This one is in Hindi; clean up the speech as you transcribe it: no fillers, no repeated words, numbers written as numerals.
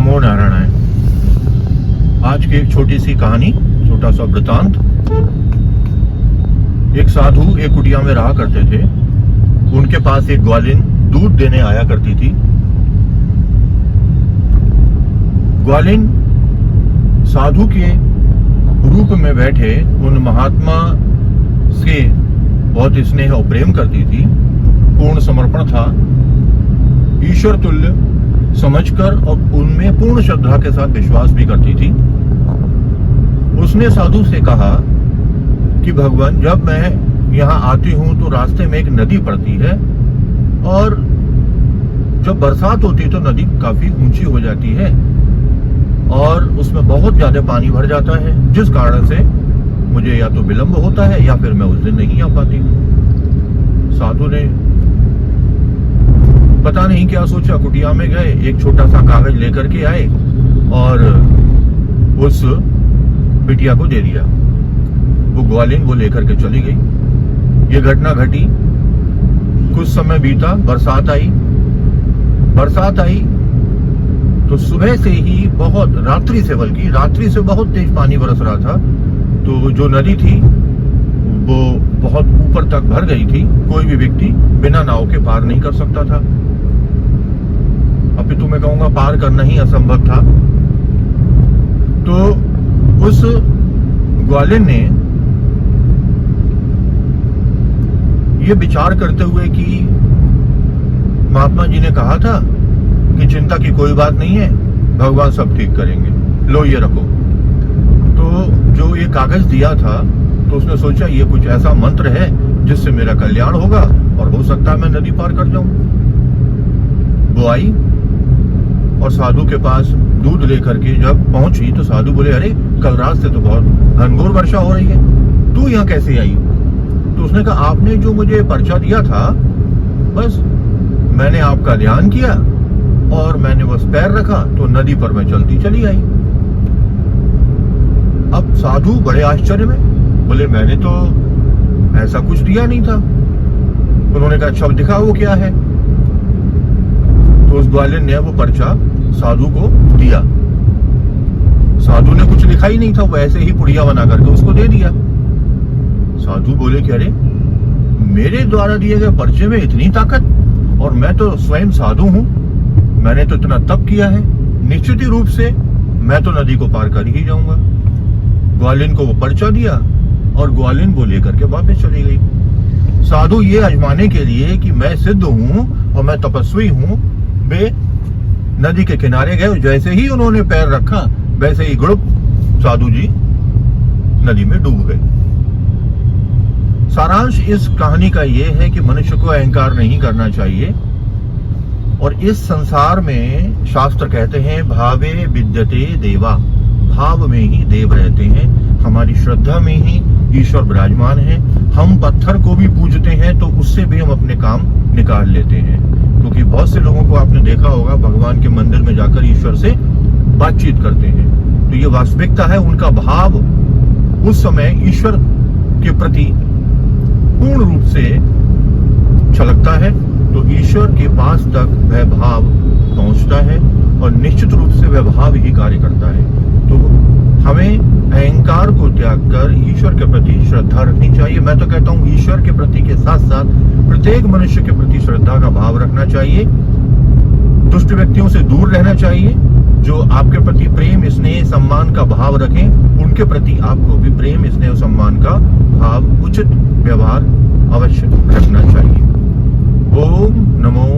नमो नारायण। आज की एक छोटी सी कहानी, छोटा सा वृतांत। एक साधु एक कुटिया में रहा करते थे। उनके पास एक ग्वालिन दूध देने आया करती थी। ग्वालिन साधु के रूप में बैठे उन महात्मा से बहुत स्नेह और प्रेम करती थी। पूर्ण समर्पण था, ईश्वर तुल्य समझकर और उनमें पूर्ण श्रद्धा के साथ विश्वास भी करती थी। उसने साधु से कहा कि भगवान, जब मैं यहाँ आती हूँ तो रास्ते में एक नदी पड़ती है और जब बरसात होती है तो नदी काफी ऊंची हो जाती है और उसमें बहुत ज्यादा पानी भर जाता है, जिस कारण से मुझे या तो विलंब होता है या फिर मैं उस दिन नहीं आ पाती हूँ। साधु ने पता नहीं क्या सोचा, कुटिया में गए, एक छोटा सा कागज लेकर के आए और उस बिटिया को दे दिया। वो ग्वालिन वो लेकर के चली गई। ये घटना घटी, कुछ समय बीता, बरसात आई तो सुबह से ही बहुत रात्रि से बहुत तेज पानी बरस रहा था। तो जो नदी थी वो बहुत ऊपर तक भर गई थी, कोई भी व्यक्ति बिना नाव के पार नहीं कर सकता था। अभी तो मैं कहूंगा पार करना ही असंभव था। तो उस ग्वालिन ने ये विचार करते हुए कि महात्मा जी ने कहा था कि चिंता की कोई बात नहीं है, भगवान सब ठीक करेंगे, लो ये रखो। तो जो ये कागज दिया था तो उसने सोचा ये कुछ ऐसा मंत्र है जिससे मेरा कल्याण होगा और हो सकता है मैं नदी पार कर जाऊं। वो आई और साधु के पास दूध लेकर के जब पहुंची तो साधु बोले, अरे कल रात से तो बहुत घनघोर वर्षा हो रही है, तू यहाँ कैसे आई? तो उसने कहा, आपने जो मुझे पर्चा दिया था, बस मैंने आपका ध्यान किया और मैंने बस पैर रखा तो नदी पर मैं चलती चली आई। अब साधु बड़े आश्चर्य में बोले, मैंने तो ऐसा कुछ दिया नहीं था। उन्होंने कहा, अच्छा दिखा वो क्या है? तो उस ग्वालिन ने वो पर्चा साधु को दिया। साधु ने कुछ लिखा ही नहीं था, वो ऐसे ही पुड़िया बना करके उसको दे दिया। साधु बोले कि अरे, मेरे द्वारा दिए गए पर्चे में इतनी ताकत, और मैं तो स्वयं साधु हूं, मैंने तो इतना तप किया है, निश्चित ही रूप से मैं तो नदी को पार कर ही जाऊंगा। ग्वालिन को वो पर्चा दिया और ग्वालिन वो लेकर के वापस चली गई। साधु ये आजमाने के लिए कि मैं सिद्ध हूं और मैं तपस्वी हूं, वे नदी के किनारे गए। जैसे ही उन्होंने पैर रखा वैसे ही गुड़ुप साधु जी नदी में डूब गए। सारांश इस कहानी का ये है कि मनुष्य को अहंकार नहीं करना चाहिए। और इस संसार में शास्त्र कहते हैं, भावे विद्यते देवा, भाव में ही देव रहते हैं। हमारी श्रद्धा में ही ईश्वर विराजमान है। हम पत्थर को भी पूजते हैं तो उससे भी हम अपने काम निकाल लेते हैं, क्योंकि बहुत से लोगों को आपने देखा होगा भगवान के मंदिर में जाकर ईश्वर से बातचीत करते हैं। तो ये वास्तविकता है, उनका भाव उस समय ईश्वर के प्रति पूर्ण रूप से छलकता है, तो ईश्वर के पास तक वह भाव पहुंचता है और निश्चित रूप से वह भाव ही कार्य करता है। तो हमें अहंकार को त्याग कर ईश्वर के प्रति श्रद्धा रखनी चाहिए। मैं तो कहता हूँ ईश्वर के प्रति के साथ साथ प्रत्येक मनुष्य के प्रति श्रद्धा का भाव रखना चाहिए। दुष्ट व्यक्तियों से दूर रहना चाहिए। जो आपके प्रति प्रेम, स्नेह, सम्मान का भाव रखें, उनके प्रति आपको भी प्रेम, स्नेह, सम्मान का भाव, उचित व्यवहार अवश्य रखना चाहिए। ओम नमो